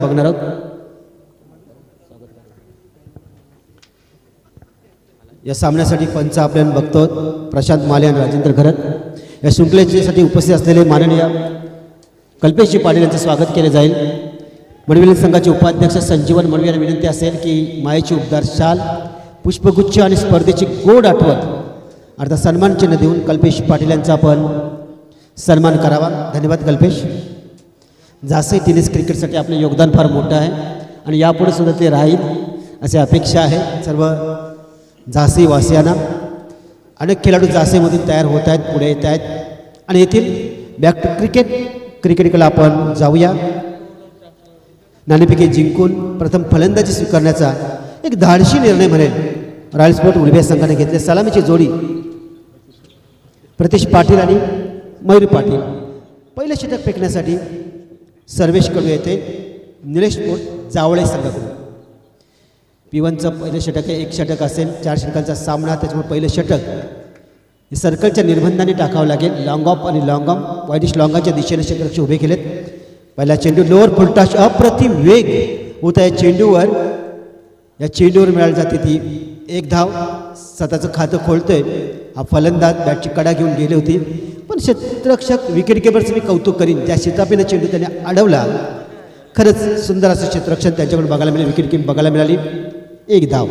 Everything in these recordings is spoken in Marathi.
बघणार आहोत। या सामन्यासाठी पंच आपण बघतो प्रशांत माले आणि राजेंद्र घरत। या शृंखलेसाठी उपस्थित असलेले माननीय कल्पेशजी पाटील यांचे स्वागत केले जाईल। मडविल संघाचे उपाध्यक्ष संजीवन मडवी यांना विनंती असेल की मायेची उबदार शाल, पुष्पगुच्छ आणि स्पर्धेची गोड आठवण अर्थात सन्मान चिन्ह देऊन कल्पेश पाटील यांचा आपण सन्मान करावा। धन्यवाद कल्पेश। जासे टेनिस क्रिकेटसाठी आपले योगदान फार मोठं आहे आणि यापुढे सुद्धा ते राहील अशी अपेक्षा आहे सर्व झांसी वासियांना। अनेक खेळाडू झांसीमधून तयार होत आहेत, पुढे येत आहेत आणि येथील बॅक टू क्रिकेटकडे आपण जाऊया। नाणेफेकी जिंकून प्रथम फलंदाजी स्वीकारण्याचा एक धाडशी निर्णय म्हणेल रॉयल स्पोर्ट उलवे संघाने घेतले। सलामीची जोडी प्रतीश पाटील आणि मयूर पाटील। पहिले षटक फेकण्यासाठी सर्वेश कडू येते निलेश पोट जावळे संघाकडून। P1चं पहिलं षटक आहे, एक षटक असेल, 4 षटकांचा सामना, त्याच्यामुळे पहिलं षटक हे सर्कलच्या निर्बंधाने टाकावं लागेल। लॉंग ऑफ आणि लॉंग ऑफ वाईडिश लॉंगाच्या दिशेने षटरक्ष उभे केलेत। पहिला चेंडू लोअर फुलटॉस, अप्रतिम वेग होता या चेंडूवर, या चेंडूवर मिळाली जाते ती एक धाव। स्वतःचं खातं खोलतोय हा फलंदाज, बॅटची कडा घेऊन गेली होती पण क्षेत्ररक्षक विकेट किपरचं मी कौतुक करीन, ज्या शितापीनं चेंडू त्याने अडवला। खरंच सुंदर असं क्षेत्ररक्षण त्यांच्याकडून बघायला मिळालं, विकेट किप बघायला मिळाली। एक धाव,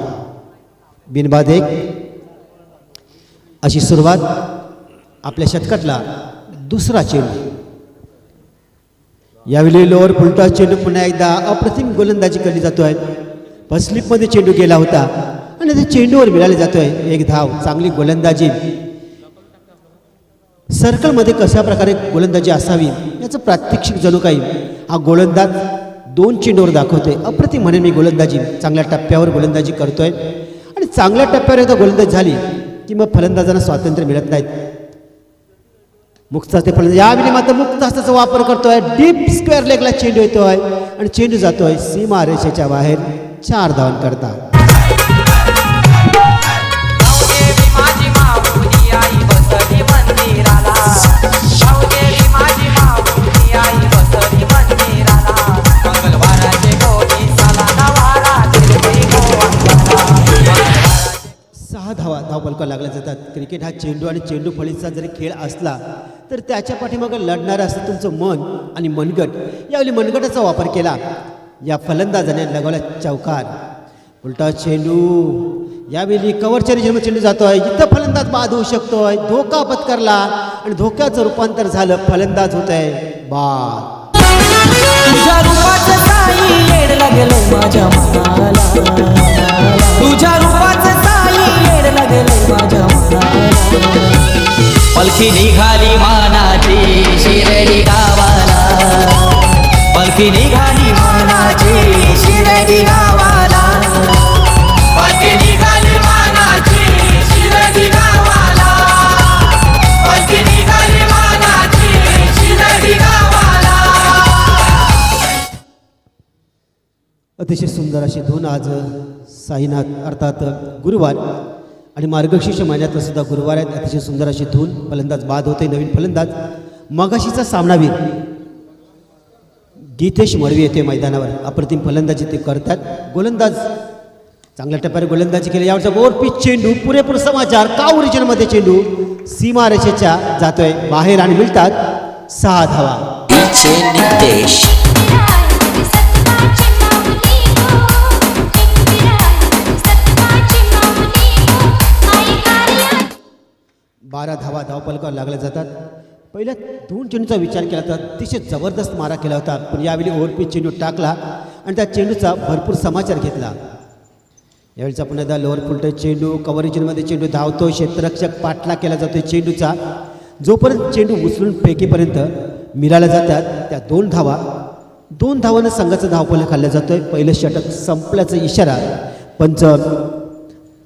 बिनबाद एक अशी सुरुवात आपल्या षटकातला दुसरा चेंडू। यावेळी लोअर फुलटॉस चेंडू पुन्हा एकदा अप्रतिम गोलंदाजी केली जातोय। फर्स्ट स्लिपमध्ये चेंडू गेला होता आणि ते चेंडूवर मिळाले जातोय एक धाव। चांगली गोलंदाजी, सर्कलमध्ये कशा प्रकारे गोलंदाजी असावी याचं प्रात्यक्षिक जणू काही हा गोलंदाज 2 चेंडूवर दाखवतोय। अप्रतिम म्हणेन मी गोलंदाजी, चांगल्या टप्प्यावर गोलंदाजी करतोय आणि चांगल्या टप्प्यावर एकदा गोलंदाजी झाली की मग फलंदाजांना स्वातंत्र्य मिळत नाहीत। मुक्तहस्ते फलंदाज यावेळी मात्र मुक्तहस्ताचा वापर करतोय, डीप स्क्वेअर लेगला चेंडू येतोय आणि चेंडू जातोय सीमा रेषेच्या बाहेर 4 धावांकरता। धावपलका लागल्या जातात। क्रिकेट हा चेंडू आणि चेंडू फळीचा जरी खेळ असला तर त्याच्या पाठीमागे लढणारं असं तुमचं मन आणि मनगट। यावेळी मनगटाचा वापर केला, या फलंदाजाने लगावला चौकार। उलटा चेंडू यावेळी कव्हरच्या रेषेमध्ये चेंडू जातोय, इथं फलंदाज बाद होऊ शकतोय। धोका पत्करला आणि धोक्याचं रूपांतर झालं, फलंदाज होत आहे बाद। तुझ्या रूपाचं साई येड लागलं माझ्या मनाला, तुझ्या रूपाचं साई येड लागलं माझ्या मनाला। पलकी निघाली मानाची शिर्डी गावाला, पलकी निघाली मानाची शिर्डी गावाला, पलकी निघाली मानाची शिर्डी गावाला, पलकी निघाली मानाची शिर्डी गावाला। अतिशय सुंदर अशी धून आज साईनाथ अर्थात गुरुवार आणि मार्गशीर्ष महिन्यातला सुद्धा गुरुवार आहेत। अतिशय सुंदर अशी धून, फलंदाज बाद होते। नवीन फलंदाज मगाशीचा सामनावीर गीतेश मडवी येते मैदानावर, अप्रतिम फलंदाजी ते करतात। गोलंदाज चांगल्या टप्प्यावर गोलंदाजी केली। यावरचा बोर पिच चेंडू, पुरेपूर समाचार, काऊ रिजनमध्ये चेंडू सीमा रेषेच्या जातोय बाहेर आणि मिळतात 6 धावा। नितेश 12 धावा धावपलकावर लागल्या जातात। पहिल्या 2 चेंडूचा विचार केला तर अतिशय जबरदस्त मारा केला होता, पण यावेळी ओव्हरपिच चेंडू टाकला आणि त्या चेंडूचा भरपूर समाचार घेतला। यावेळीचा पुन्हा एकदा लोअर फुलटॉस चेंडू, कव्हर रिजनमध्ये चेंडू धावतो, क्षेत्ररक्षक पाठला केला जातोय चेंडूचा। जोपर्यंत चेंडू उचलून फेकीपर्यंत मिळाल्या जातात त्या 2 धावा, 2 धावांना संघाचा धावफलक खाल्ला जातोय। पहिलं षटक संपल्याचा इशारा पंच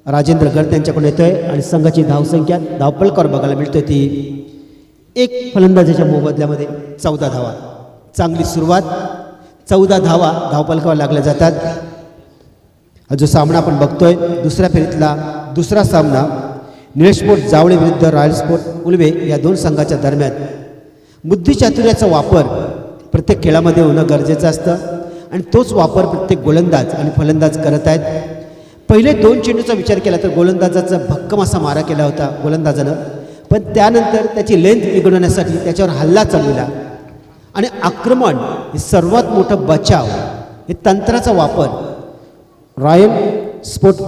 राजेंद्र गड त्यांच्याकडून येतोय आणि संघाची धावसंख्या धावपलकावर बघायला मिळतोय ती 1 फलंदाजाच्या मोबदल्यामध्ये 14 धावा। चांगली सुरुवात, 14 धावा धावपलकावर लागल्या जातात। हा जो सामना आपण बघतोय दुसऱ्या फेरीतला दुसरा सामना निलेश पोट जावळे विरुद्ध रॉयल स्पोर्ट उलवे या 2 संघाच्या दरम्यान। बुद्धिचातुर्याचा वापर प्रत्येक खेळामध्ये होणं गरजेचं असतं आणि तोच वापर प्रत्येक गोलंदाज आणि फलंदाज करत आहेत. पहिले 2 चेंडूचा विचार केला तर गोलंदाजाचा भक्कम असा मारा केला होता गोलंदाजानं, पण त्यानंतर त्याची लेंथ बिघडवण्यासाठी त्याच्यावर हल्ला चालविला आणि आक्रमण हे सर्वात मोठं बचाव हे तंत्राचा वापर रॉयल स्पोर्ट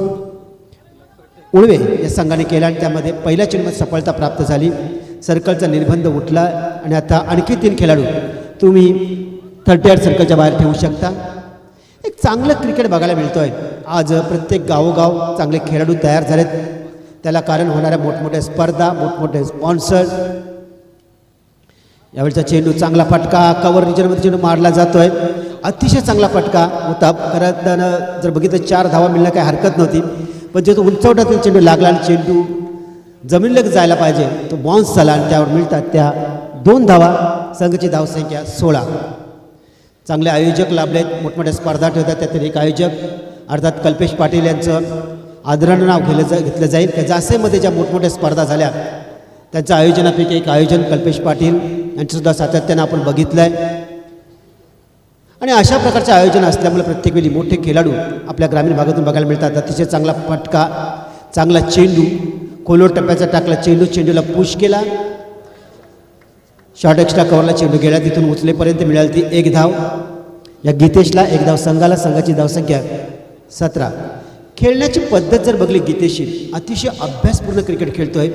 उळवे या संघाने केला आणि त्यामध्ये पहिल्या चेंडूमध्ये सफलता प्राप्त झाली. सर्कलचा निर्बंध उठला आणि आता आणखी 3 खेळाडू तुम्ही 38 सर्कलच्या बाहेर ठेवू शकता. एक चांगलं क्रिकेट बघायला मिळतो आहे. आज प्रत्येक गावोगाव चांगले खेळाडू तयार झालेत. त्याला कारण होणाऱ्या मोठमोठ्या स्पर्धा, मोठमोठे स्पॉन्सर. यावेळचा चेंडू चांगला फटका कव्हर रिजनमध्ये चेंडू मारला जातो आहे. अतिशय चांगला फटका होता. खरं जर बघितलं 4 धावा मिळणं काही हरकत नव्हती, पण जो तो उंचवटातील चेंडू लागला आणि चेंडू जमिनीला जायला पाहिजे तो बाउन्स झाला आणि त्यावर मिळतात त्या 2 धावा. संघाची धावसंख्या 16. चांगले आयोजक लाभलेत, मोठमोठ्या स्पर्धा ठेवतात. त्यातील एक आयोजक अर्थात कल्पेश पाटील यांचं आदरानं नाव घेतलं जाईल. त्या जासेमध्ये ज्या मोठमोठ्या स्पर्धा झाल्या त्यांच्या आयोजनापैकी एक आयोजन कल्पेश पाटील यांचंसुद्धा सातत्यानं आपण बघितलं आहे. आणि अशा प्रकारचे आयोजन असल्यामुळे प्रत्येक वेळी मोठे खेळाडू आपल्या ग्रामीण भागातून बघायला मिळतात. अतिशय चांगला फटका, चांगला चेंडू, खोलवर टप्प्याचा टाकला चेंडू, चेंडूला पुश केला, शॉर्ट एक्स्ट्रा कव्हरला चेंडू गेला, तिथून उचलेपर्यंत मिळाली ती 1 धाव. या गीतेशला 1 धाव संघाला. संघाची धावसंख्या 17. खेळण्याची पद्धत जर बघली गीतेशी अतिशय अभ्यासपूर्ण क्रिकेट खेळतोय.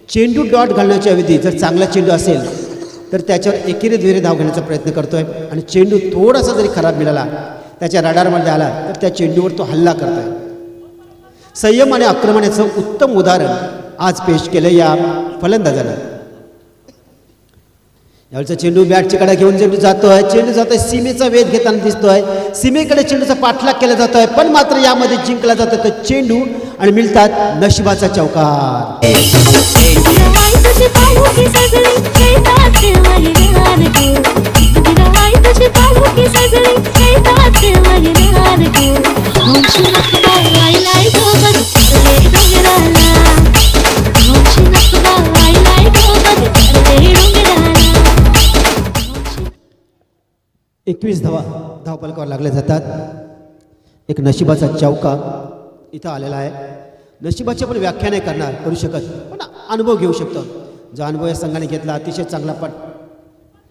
चेंडू डॉट घालण्याच्या ऐवजी जर चांगला चेंडू असेल तर त्याच्यावर एकेरी दुहेरी धाव घेण्याचा प्रयत्न करतोय आणि चेंडू थोडासा जरी खराब मिळाला त्याच्या रडारमध्ये आला तर त्या चेंडूवर तो हल्ला करतोय. संयम आणि आक्रमणाचं उत्तम उदाहरण आज पेश केलं या फलंदाजानं. यावेळचा चेंडू बॅटची कडा घेऊन चेंडू जातोय सीमेचा वेध घेताना दिसतोय. सीमेकडे चेंडूचा पाठलाग केला जातोय, पण मात्र यामध्ये जिंकला जातोय तो चेंडू आणि मिळतात नशिबाचा चौकार. एकवीस धावपलकावर लागले जातात. एक नशिबाचा चौका इथं आलेला आहे. नशिबाची आपण व्याख्या नाही करू शकत, पण अनुभव घेऊ शकतो. जो अनुभव या संघाने घेतला अतिशय चांगला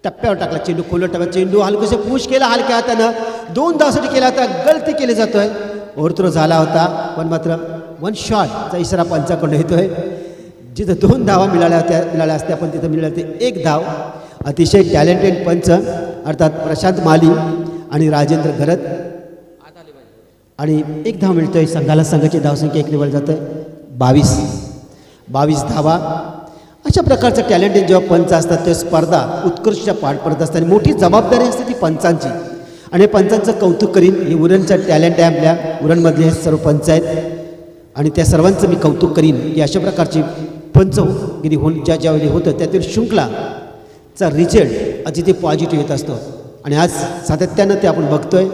टप्प्यावर टाकला चेंडू, खोलवर टप्प्यात चेंडू हलकसे पुश केला हलक्या हातानं 2 धावासाठी केला होता. गलती केली जातोय. ओव्हरथ्रो झाला होता, पण मात्र 1 शॉटचा इशारा पंचाकडून येतोय. जिथं 2 धावा मिळाल्या असत्या पण तिथं मिळाले 1 धाव. अतिशय टॅलेंटेड पंच अर्थात प्रशांत माली आणि राजेंद्र घरत आणि 1 धाव मिळतोय संघाला. संघाची धावसंख्या 1 निवड जातोय 22 धावा. अशा प्रकारचं टॅलेंटेड जेव्हा पंच असतात ते स्पर्धा उत्कृष्ट पार पडत असतात. मोठी जबाबदारी असते ती पंचांची आणि पंचांचं कौतुक करीन. हे उरणचं टॅलेंट आहे. आपल्या उरणमधले हे सर्व पंच आहेत आणि त्या सर्वांचं मी कौतुक करीन की अशा प्रकारची पंचगिरी ज्यावेळी होतं त्यातील शृंखलाचा रिझल्ट अतिशय पॉझिटिव्ह येत असतो आणि आज सातत्यानं ते आपण बघतोय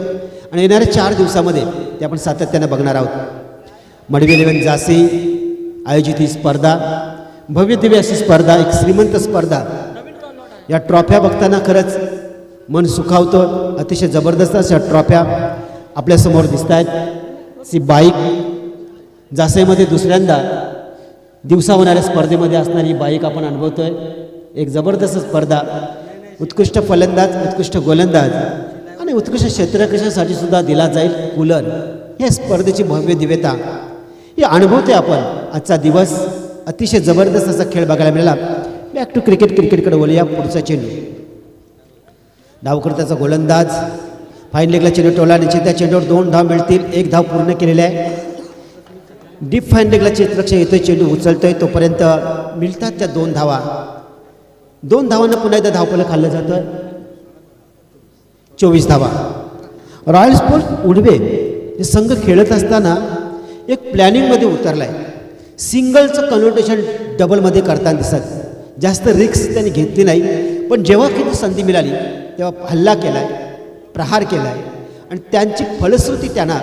आणि येणाऱ्या 4 दिवसामध्ये ते आपण सातत्यानं बघणार आहोत. मडवी 11 जासी आयोजित ही स्पर्धा भव्य दिव्य अशी स्पर्धा, एक श्रीमंत स्पर्धा. या ट्रॉफ्या बघताना खरंच मन सुखावतं. अतिशय जबरदस्त अशा ट्रॉफ्या आपल्यासमोर दिसत आहेत. सी बाईक जासेमध्ये दुसऱ्यांदा दिवसा होणाऱ्या स्पर्धेमध्ये असणारी बाईक आपण अनुभवतोय. एक जबरदस्त स्पर्धा. उत्कृष्ट फलंदाज, उत्कृष्ट गोलंदाज आणि उत्कृष्ट क्षेत्ररक्षणासाठी सुद्धा दिला जाईल कूलर. या स्पर्धेची भव्य दिव्यता हे अनुभवते आपण. आजचा दिवस अतिशय जबरदस्त असा खेळ बघायला मिळाला. बॅक टू क्रिकेटकडे वळूया. पुढचा चेंडू धावकर्त्याचा गोलंदाज फाईन लेगला चेंडू टोला निश्चित. त्या चेंडूवर 2 धाव मिळतील. 1 धाव पूर्ण केलेली आहे. डीप फाईन लेगला क्षेत्ररक्षण येतोय, चेंडू उचलतोय तोपर्यंत मिळतात त्या 2 धावा. 2 धावांना पुन्हा एकदा धावफलक खाल्लं जातं. 24 धावा. रॉयल स्पोर्ट उडवे हे संघ खेळत असताना एक प्लॅनिंगमध्ये उतरला आहे. सिंगलचं कन्व्हर्टेशन डबलमध्ये करताना दिसत. जास्त रिक्स त्यांनी घेतली नाही, पण जेव्हा किती संधी मिळाली तेव्हा हल्ला केला आहे, प्रहार केला आहे आणि त्यांची फलश्रुती त्यांना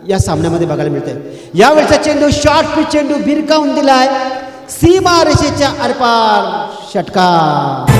या सामन्यामध्ये बघायला मिळते. यावेळचा चेंडू शॉर्ट पिच चेंडू भिरकावून दिला आहे सीमा रेषेच्या आरपार. षटकार.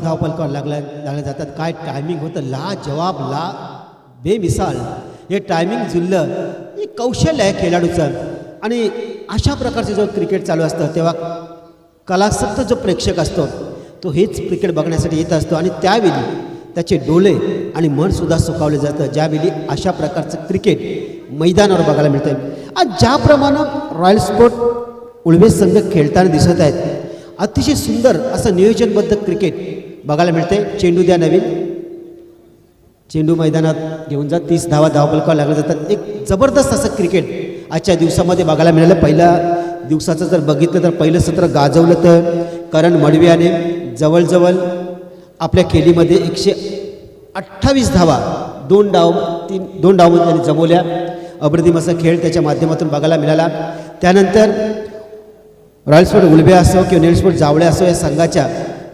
धावपलकावर लागल्या जातात. काय टायमिंग होतं, ला जवाब ला बेमिसाल हे टायमिंग जुळलं. हे कौशल्य आहे खेळाडूचं. आणि अशा प्रकारचे जेव्हा क्रिकेट चालू असतं तेव्हा कलासक्त जो प्रेक्षक असतो तो हेच क्रिकेट बघण्यासाठी येत असतो. आणि त्यावेळी त्याचे डोळे आणि मनसुद्धा सुखावले जातं ज्यावेळी अशा प्रकारचं क्रिकेट मैदानावर बघायला मिळतं. आज ज्याप्रमाणे रॉयल स्पोर्ट उळवे संघ खेळताना दिसत आहेत, अतिशय सुंदर असं नियोजनबद्ध क्रिकेट बघायला मिळते. चेंडू द्या नवीन, चेंडू मैदानात घेऊन जा, 30 धावा धावपलकावर लागले जातात. एक जबरदस्त असं क्रिकेट आजच्या दिवसामध्ये बघायला मिळालं. पहिल्या दिवसाचं जर बघितलं तर पहिलं सत्र गाजवलं तर करण मडवियाने जवळजवळ आपल्या खेळीमध्ये 128 धावा दोन डावमध्ये त्यांनी जमवल्या. अप्रतिम असा खेळ त्याच्या माध्यमातून बघायला मिळाला. त्यानंतर रॉयल स्पोर्ट उलबे असो किंवा नेल स्पोर्ट जावळे असो या संघाच्या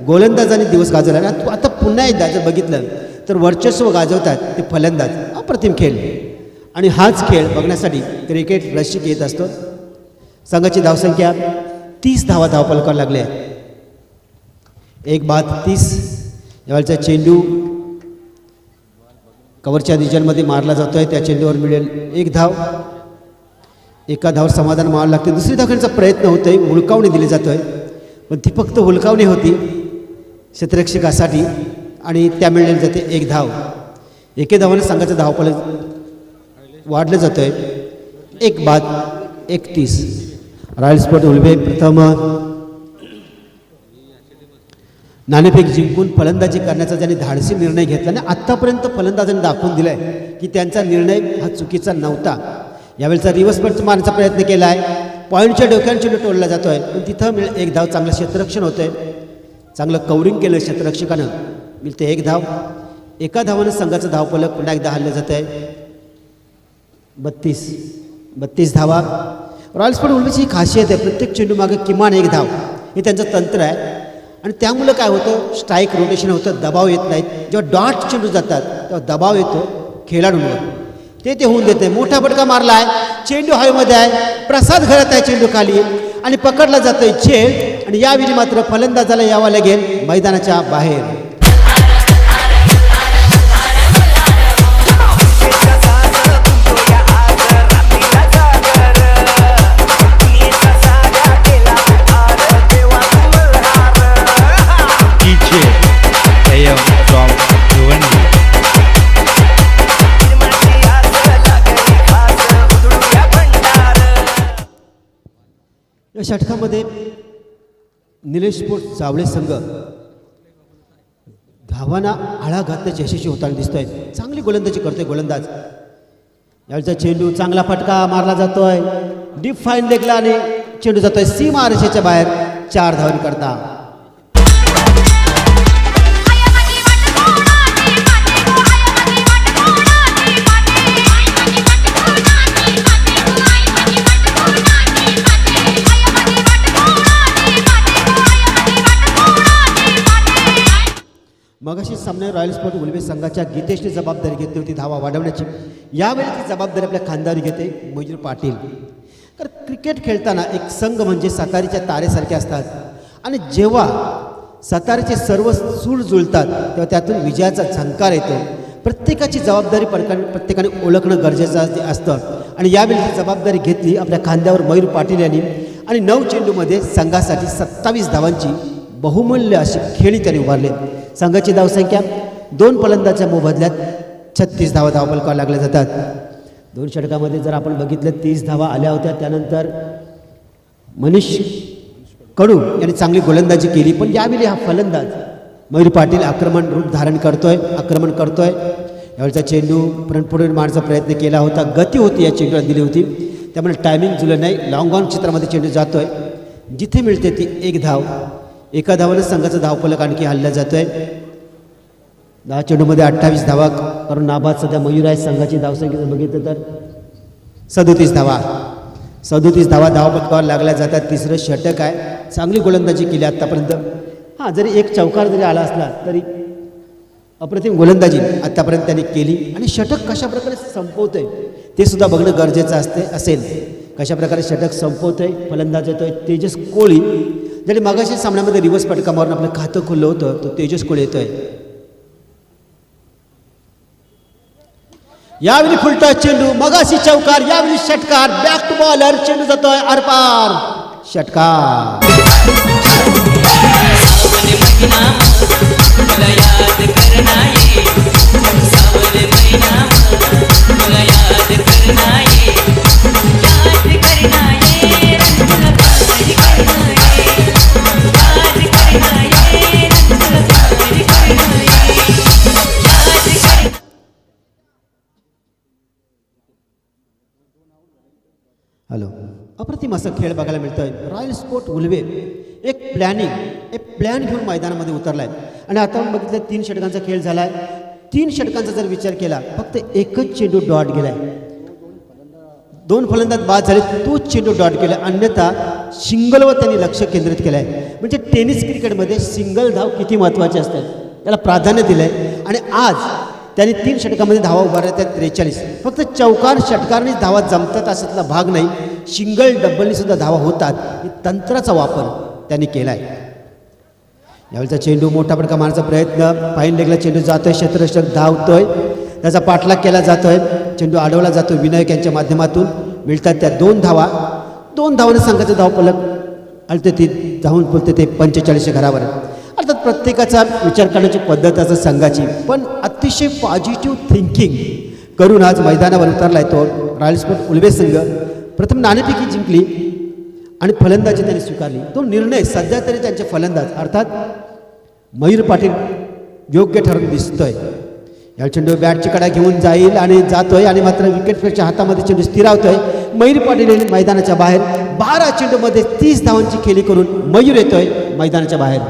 गोलंदाजांनी दिवस गाजवला. आणि आता पुन्हा एकदा जर बघितलं तर वर्चस्व गाजवतात ते फलंदाज. अप्रतिम खेळ. आणि हाच खेळ बघण्यासाठी क्रिकेट रसिक येत असतो. संघाची धावसंख्या 30 धावा धावपलकावर लागले आहे. एक बाद 30. यावेळचा चेंडू कव्हरच्या रिजनमध्ये मारला जातो आहे. त्या चेंडूवर मिळेल 1 धाव. एका धावर समाधान मारावं लागते. दुसरी धाव खेळण्याचा प्रयत्न होतो आहे, हुलकावणी दिली जातो आहे, पण ती फक्त हुलकावणी होती क्षेत्ररक्षकासाठी आणि त्या मिळाली जाते 1 धाव. एके धावाने संघाचं धावफलक वाढलं जातं आहे. 1 बाद 31. रॉयल स्पोर्ट उलबे प्रथम नाणेफेक जिंकून फलंदाजी करण्याचा ज्यांनी धाडसी निर्णय घेतला आणि आत्तापर्यंत फलंदाजांनी दाखवून दिला आहे की त्यांचा निर्णय हा चुकीचा नव्हता. यावेळचा रिव्हर्स पंच मारण्याचा प्रयत्न केला आहे. पॉईंटच्या डोक्याने चेंडू टोलला जातो आहे, पण तिथं 1 धाव. चांगलं क्षेत्ररक्षण होतं आहे, चांगलं कवरिंग केलं क्षेत्ररक्षकानं, मिळते 1 धाव. एका धावानं संघाचं धावफलक पुन्हा एकदा हल्लं जात आहे. 32 धावा. रॉयल स्पोर्ट उलबेची ही खासियत आहे, प्रत्येक चेंडू मागे किमान 1 धाव हे त्यांचं तंत्र आहे. आणि त्यामुळं काय होतं, स्ट्राईक रोटेशन होतं, दबाव येत नाहीत. जेव्हा डॉट चेंडू जातात तेव्हा दबाव येतो खेळाडूंवर, ते होऊन देते. मोठा फटका मारला आहे, चेंडू हवेमध्ये आहे, प्रसाद घडत आहे चेंडू खाली आणि पकडला जातोय झेल. आणि यावेळी मात्र फलंदाजाला यावं लागेल मैदानाच्या बाहेर. या षटकामध्ये निलेश स्पोर्ट जावळे संघ धावांना आळा घातल्याची यशस्वी होताना दिसतोय. चांगली गोलंदाजी करतोय गोलंदाज. यावेळचा चेंडू चांगला फटका मारला जातोय, डीप फाईन लेगला आणि चेंडू जातोय सीमा रेषेच्या बाहेर. 4 धावांकरता. मगाशी सामने रॉयल स्पोर्ट उलबे संघाच्या गीतेशने जबाबदारी घेतली होती धावा वाढवण्याची. यावेळी ती जबाबदारी आपल्या खांद्यावर घेते मयूर पाटील. कारण क्रिकेट खेळताना एक संघ म्हणजे सातारीच्या तारेसारखे असतात आणि जेव्हा सातारीचे सर्व सूर जुळतात तेव्हा त्यातून विजयाचा झंकार येतो. प्रत्येकाची जबाबदारी प्रत्येकाने ओळखणं गरजेचं असतं. आणि यावेळी ही जबाबदारी घेतली आपल्या खांद्यावर मयूर पाटील यांनी आणि 9 चेंडूमध्ये संघासाठी 27 धावांची बहुमूल्य अशी खेळी त्यांनी उभारले. संघाची धावसंख्या 2 फलंदाजाच्या मोबदल्यात 36 धावा धावपलकावर लागल्या जातात. 2 षटकामध्ये जर आपण बघितलं 30 धावा आल्या होत्या. त्यानंतर मनीष कडू यांनी चांगली गोलंदाजी केली, पण यावेळी हा फलंदाज मयूर पाटील आक्रमण रूप धारण करतोय. यावेळचा चेंडू पुढे मारण्याचा प्रयत्न केला होता, गती होती या चेंडूला दिली होती, त्यामुळे टायमिंग जुळलं नाही. लॉंग ऑन क्षेत्रामध्ये चेंडू जातोय, जिथे मिळते ती 1 धाव. एका धावानं संघाचा धावफलक आणखी हल्ला जातोय. 10 चेंडूमध्ये 28 धावा करून नाबाद सध्या मयूर आहे. संघाची धावसंख्या जर बघितलं तर 37 धावा. 37 धावा धावपलकावर लागल्या जातात. तिसरं षटक आहे. चांगली गोलंदाजी केली आत्तापर्यंत. हां, जरी एक चौकार जरी आला असला तरी अप्रतिम गोलंदाजी आत्तापर्यंत त्यांनी केली. आणि षटक कशाप्रकारे संपवतोय ते सुद्धा बघणं गरजेचं असेल. कशाप्रकारे षटक संपवतोय. फलंदाज येतोय तेजस कोळी, ज्याने मगाशी सामन्यामध्ये रिव्हर्स फटका मारून आपलं खातं खोललं होतं तो तेजस कोळे येतोय. यावेळी फुलटा चेंडू, मगाशी चौकार, यावेळी षटकार, बॅक टू बॉलर, चेंडू जातोय आरपार, षटकार. मला याद करना ये सावन महिना मला याद करना ये याद करना ये रंग पारी करना ये याद करना ये रंग पारी करना ये याद कर. हॅलो, अप्रतिम असा खेळ बघायला मिळतोय. रॉयल स्पोर्ट उल्वे एक प्लॅन घेऊन मैदानामध्ये उतरलाय आणि आता आपण बघितलं 3 षटकांचा खेळ झालाय. 3 षटकांचा जर विचार केला फक्त एकच चेंडू डॉट गेलाय, 2 फलंदाज बाद झाले, तोच चेंडू डॉट गेला, अन्यथा सिंगलवर त्यांनी लक्ष केंद्रित केलंय. म्हणजे टेनिस क्रिकेटमध्ये सिंगल धाव किती महत्त्वाचे असतात त्याला प्राधान्य दिलंय. आणि आज त्यांनी 3 षटकामध्ये धावा उभारल्या त्या 43. फक्त चौकार षटकारनेच धावा जमतात असातला भाग नाही, सिंगल डबलनी सुद्धा धावा होतात. ही तंत्राचा वापर त्यांनी केला आहे. यावेळचा चेंडू मोठा फटका मारण्याचा प्रयत्न, फाईन लेगला चेंडू जातोय, क्षेत्ररक्षक धावतोय, त्याचा पाठलाग केला जातोय, चेंडू अडवला जातो. विनायक यांच्या माध्यमातून मिळतात त्या 2 धावा. 2 धावाने संघाचं धावफलक आलते ती धावून बोलते ते 45 घरावर. अर्थात प्रत्येकाचा विचार करण्याची पद्धत असं संघाची, पण अतिशय पॉझिटिव्ह थिंकिंग करून आज मैदानावर उतरलाय तो रॉयल स्पोर्ट उल्वे संघ. प्रथम नाणेफेकी जिंकली आणि फलंदाजी त्यांनी स्वीकारली. तो निर्णय सध्या तरी त्यांचे फलंदाज अर्थात मयूर पाटील योग्य ठरून दिसतोय. या चेंडू बॅटची कडा घेऊन जाईल आणि जातोय आणि मात्र विकेटच्या हातामध्ये चेंडू स्थिरावतोय. मयूर पाटील यांनी मैदानाच्या बाहेर 12 चेंडूमध्ये 30 धावांची खेळी करून मयूर येतोय मैदानाच्या बाहेर.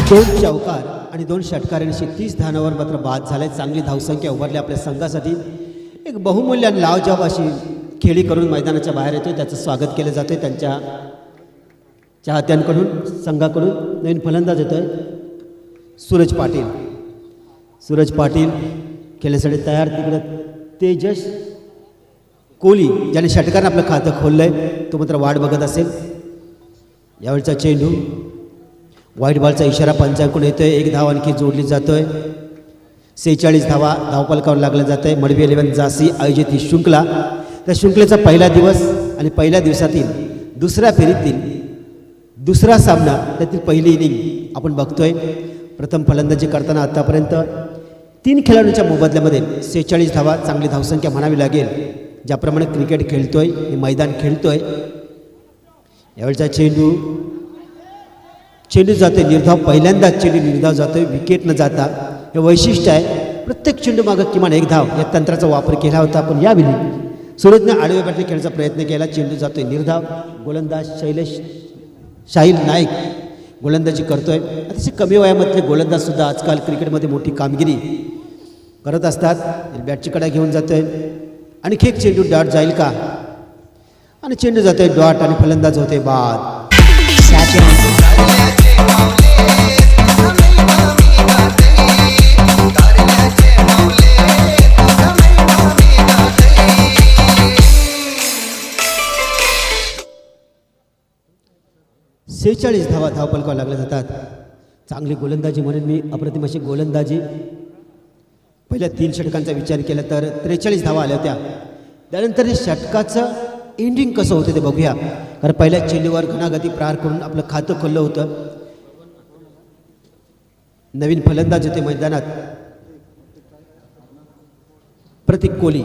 दोन चौकार आणि 2 षटकारांशी 30 धावांवर मात्र बाद झाले. चांगली धावसंख्या उभारली आपल्या संघासाठी. एक बहुमूल्य आणि लावजवाब अशी खेळी करून मैदानाच्या बाहेर येतोय. त्याचं स्वागत केलं जातंय त्यांच्या चाहत्यांकडून, संघाकडून. नवीन फलंदाज येतोय सूरज पाटील. सूरज पाटील खेळण्यासाठी तयार. तिकडं तेजस कोहली ज्याने षटकानं आपलं खातं खोललंय तो मात्र वाट बघत असेल. यावेळचा चेंडू व्हाईट बॉलचा इशारा पंचांकडून येतोय. 1 धाव आणखी जोडली जातोय. 46 धावा धावपलकावर लागलं जात आहे. मडवी 11 जासी आयोजित ही शृंखला. त्या शृंखलेचा पहिला दिवस आणि पहिल्या दिवसातील दुसऱ्या फेरीतील दुसरा सामना, त्यातील पहिली इनिंग आपण बघतोय. प्रथम फलंदाजी करताना आतापर्यंत 3 खेळाडूंच्या मोबदल्यामध्ये 46 धावा, चांगली धावसंख्या म्हणावी लागेल. ज्याप्रमाणे क्रिकेट खेळतोय, हे मैदान खेळतोय. यावेळचा चेंडू जातोय निर्धाव. पहिल्यांदाच चेंडू निर्धाव जातोय विकेट न जाता. हे वैशिष्ट्य आहे. प्रत्येक चेंडू मागं किमान 1 धाव या तंत्राचा वापर केला होता. पण यावेळी सूरजने आडव्या बॅटने खेळण्याचा प्रयत्न केला. चेंडू जातोय निर्धाव. गोलंदाज शाहील नाईक गोलंदाजी करतोय. अतिशय कमी वयामधले गोलंदाजसुद्धा आजकाल क्रिकेटमध्ये मोठी कामगिरी करत असतात. बॅटची कडा घेऊन जातोय. आणखी एक चेंडू डॉट जाईल का? आणि चेंडू जातोय डॉट आणि फलंदाज होते बाद. सेहेचाळीस धावा धावपलकावर लागल्या जातात. चांगली गोलंदाजी म्हणून मी अप्रतिम अशी गोलंदाजी. पहिल्या 3 षटकांचा विचार केला तर 43 धावा आल्या होत्या. त्यानंतर हे षटकाचं एंडिंग कसं होतं ते बघूया. कारण पहिल्या चेंडूवर घणागती प्रहार करून आपलं खातं खोललं होतं. नवीन फलंदाज होते मैदानात प्रतीक कोहली.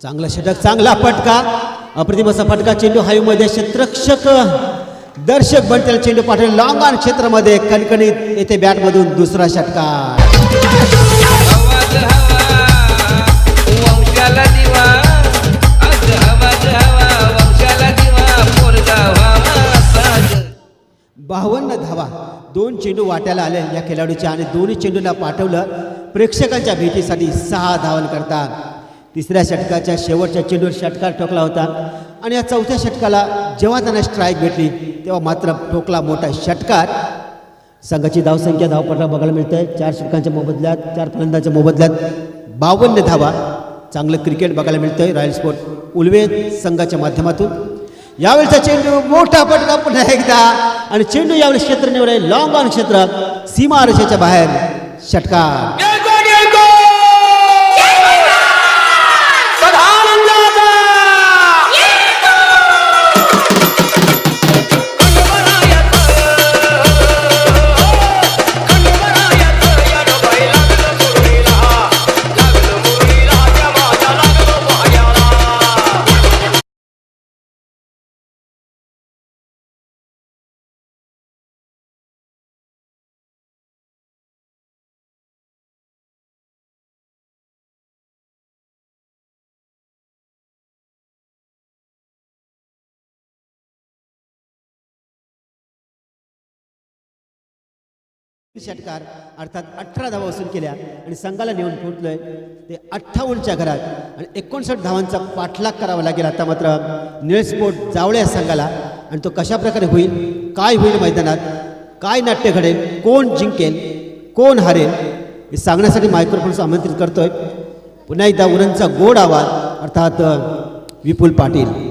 चांगला षटक, चांगला फटका, अप्रतिम असा फटका. चेंडू हाईमध्ये क्षेत्ररक्षक दर्शक बन त्याला चेंडू पाठवून लॉंग ऑन क्षेत्रामध्ये कणकणीत येथे बॅटमधून दुसरा षटकार. चेंडू वाट्याला आले या खेळाडूच्या आणि दोन्ही चेंडूला पाठवलं प्रेक्षकांच्या भेटीसाठी 6 धावन करतात. तिसऱ्या षटकाच्या शेवटच्या चेंडूवर षटकार ठोकला होता आणि या चौथ्या षटकाला जेव्हा त्यांना स्ट्राईक भेटली तेव्हा मात्र ठोकला मोठा षटकार. संघाची धावसंख्या धावपट्टा बघायला मिळते 4 षटकांच्या मोबदल्यात 4 फलंदाच्या मोबदल्यात 52 धावा. चांगलं क्रिकेट बघायला मिळतंय रॉयल स्पोर्ट उल्वे संघाच्या माध्यमातून. यावेळेचा चेंडू मोठा फटका पुन्हा एकदा आणि चेंडू यावेळी क्षेत्र निवडे लॉंग ऑन क्षेत्र सीमा रेषेच्या बाहेर षटकार. षटकार अर्थात 18 धावा वसूल केल्या आणि संघाला नेऊन पोहोचलोय ते 58च्या घरात आणि 59 धावांचा पाठलाग करावा लागेल आता मात्र निळस्पोर्ट जावळे संघाला. आणि तो कशा प्रकारे होईल, काय होईल मैदानात, काय नाट्य घडेल, कोण जिंकेल कोण हारेल हे सांगण्यासाठी मायक्रोफोन आमंत्रित करतोय पुन्हा एकदा उरणचा गोड आवाज अर्थात विपुल पाटील.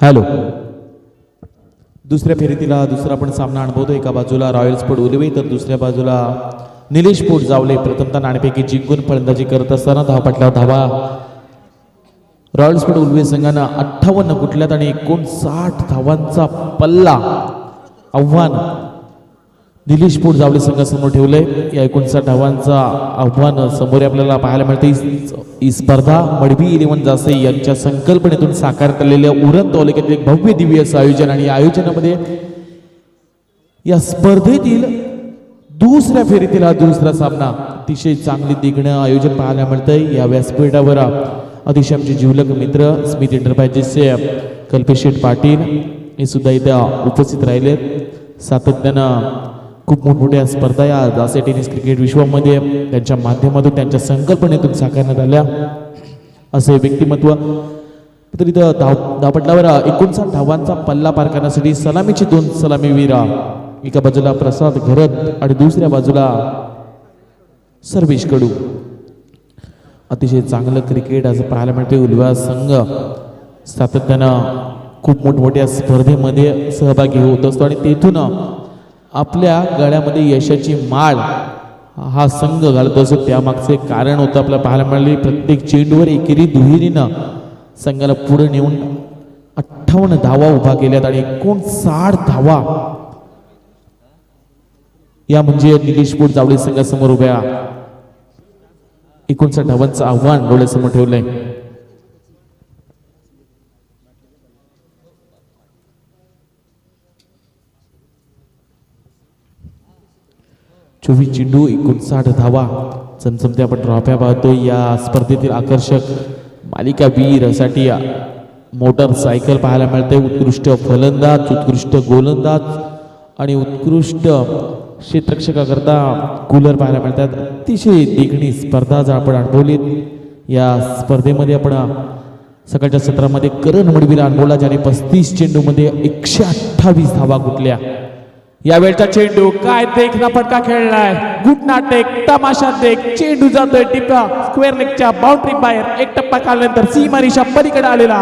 हॅलो, दुसऱ्या फेरीतीला दुसरा पण सामना अनुभवतो. एका बाजूला रॉयल स्पोर्ट उलवे तर दुसऱ्या बाजूला निलेश पोट जावले. प्रथमतः नाणेपैकी जिंकून फलंदाजी करत असताना धावपटला धावा रॉयल स्पोर्ट उलवे संघानं 58 गुटल्यात आणि 59 धावांचा पल्ला आव्हान निलेश पोट जावले संघासमोर ठेवलंय. या 59 धावांचा आव्हान समोर आपल्याला पाहायला मिळते. ही स्पर्धा मडवी 11 जासे यांच्या संकल्पनेतून साकारण्यात आलेल्या उरण तालुक्यातील एक भव्य दिव्य असं आयोजन आणि या आयोजनामध्ये या स्पर्धेतील दुसऱ्या फेरीतील हा दुसरा सामना अतिशय चांगली देखणं आयोजन पाहायला मिळतंय. या व्यासपीठावर अतिशय आमचे जिवलग मित्र स्मिथ एंटरप्राइजेसचे कल्पेश शेठ पाटील हे सुद्धा इथं उपस्थित राहिले. सातत्यानं खूप मोठमोठ्या स्पर्धा या दासे टेनिस क्रिकेट विश्वामध्ये त्यांच्या माध्यमातून त्यांच्या संकल्पनेतून साकारण्यात आल्या असे व्यक्तिमत्व. तर इथं धावपटलावर 59 धावांचा पल्ला पार करण्यासाठी सलामीचे 2 सलामीवीर, एका बाजूला प्रसाद घरत आणि दुसऱ्या बाजूला सर्वेश कडू. अतिशय चांगलं क्रिकेट असं पाहायला मिळते. उल्वा संघ सातत्यानं खूप मोठमोठ्या स्पर्धेमध्ये सहभागी होत असतो आणि तेथून आपल्या गळ्यामध्ये यशाची माळ हा संघ घालत असतो. त्यामागचे कारण होतं आपल्याला पाहायला मिळाले. प्रत्येक चेंडूवर एकेरी दुहेरीनं संघाला पुढे नेऊन 58 धावा उभा केल्यात आणि 59 धावा या म्हणजे निलेश पोट जावळे संघासमोर उभ्या 59 धावांचं आव्हान डोळ्यासमोर ठेवलंय. चोवीस चेंडू 59 धावा चमचमत्या आपण ट्रॉफ्या पाहतो. या स्पर्धेतील आकर्षक मालिका वीरसाठी मोटरसायकल पाहायला मिळते. उत्कृष्ट फलंदाज, उत्कृष्ट गोलंदाज आणि उत्कृष्ट क्षेत्ररक्षकाकरता कूलर पाहायला मिळतात. अतिशय देखणी स्पर्धा जर आपण अनुभवलीत. या स्पर्धेमध्ये आपण सकाळच्या सत्रामध्ये करण मडवीला अनुभवला ज्याने 35 चेंडूमध्ये 128 धावा गुटल्या. यावेळचा चेंडू काय देखना फटका खेळलाय. गुटनाटेक तमाशा देख चेंडू जातोय टिपा स्क्वेअर लेगच्या बाउंड्री बाहेर. एक टप्पा काढल्यानंतर सीमारेषा पलीकडे आलेला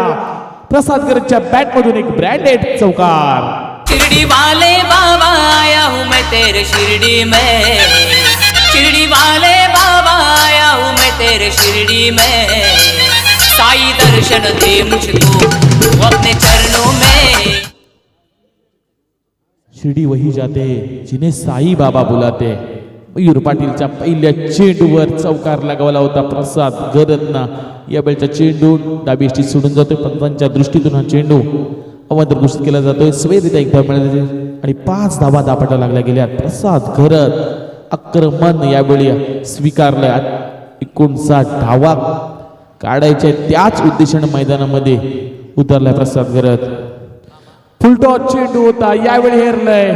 प्रसाद गरजच्या बॅट मधून एक ब्रँडेड चौकार. शिरडी वाले बाबा आया हूँ मैं तेरे शिरडी में, शिरडी वाले बाबा आया हूँ मैं तेरे शिरडी में, साई दर्शन दे मुझको तू अपने चरणों में। शिर्डी वही जाते जिने साई बाबा बुलाते। मयूर पाटीलच्या पहिल्या चेंडूवर चौकार लगावला होता प्रसाद गरदना। या वेळचा चेंडू डाबी एष्टी सोडून जातोय, पंचांच्या दृष्टीतून हा चेंडू अवंत घोषित केला जातोय। स्वेरित्या एक धाव मिळाली आणि 5 धावा दापाटा लागल्या गेल्या। प्रसाद गरद आक्रमण यावेळी स्वीकारलं। 59 धावा काढायच्या त्याच उद्देशाने मैदानामध्ये उतरलाय प्रसाद गरद। फुलटॉस चेंडू होता, यावेळी हेरलंय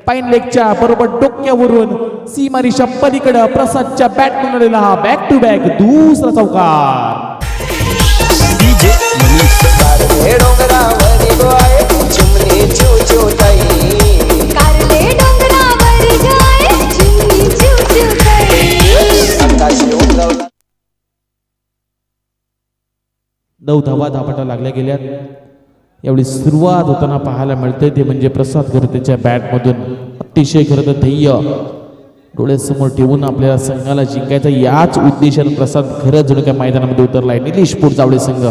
पाईन लेगच्या बरोबर डोक्यावरून सीमारेषा पलीकडे प्रसादच्या बॅट म्हणून हा बॅक टू बॅक दुसरा चौकार। कारले डोंगरावर जाय चिमणी चिव चिव करे। 9 धावा धापाटा लागल्या गेल्या। यावेळी सुरुवात होताना पाहायला मिळते ते म्हणजे प्रसाद गरतेच्या बॅटमधून अतिशय खरं तर ध्येय डोळ्यासमोर ठेवून आपल्याला संघाला जिंकायचा याच उद्देशाने प्रसाद खरंच जणू काय मैदानामध्ये उतरलाय। निलेश पुढचावडे संघ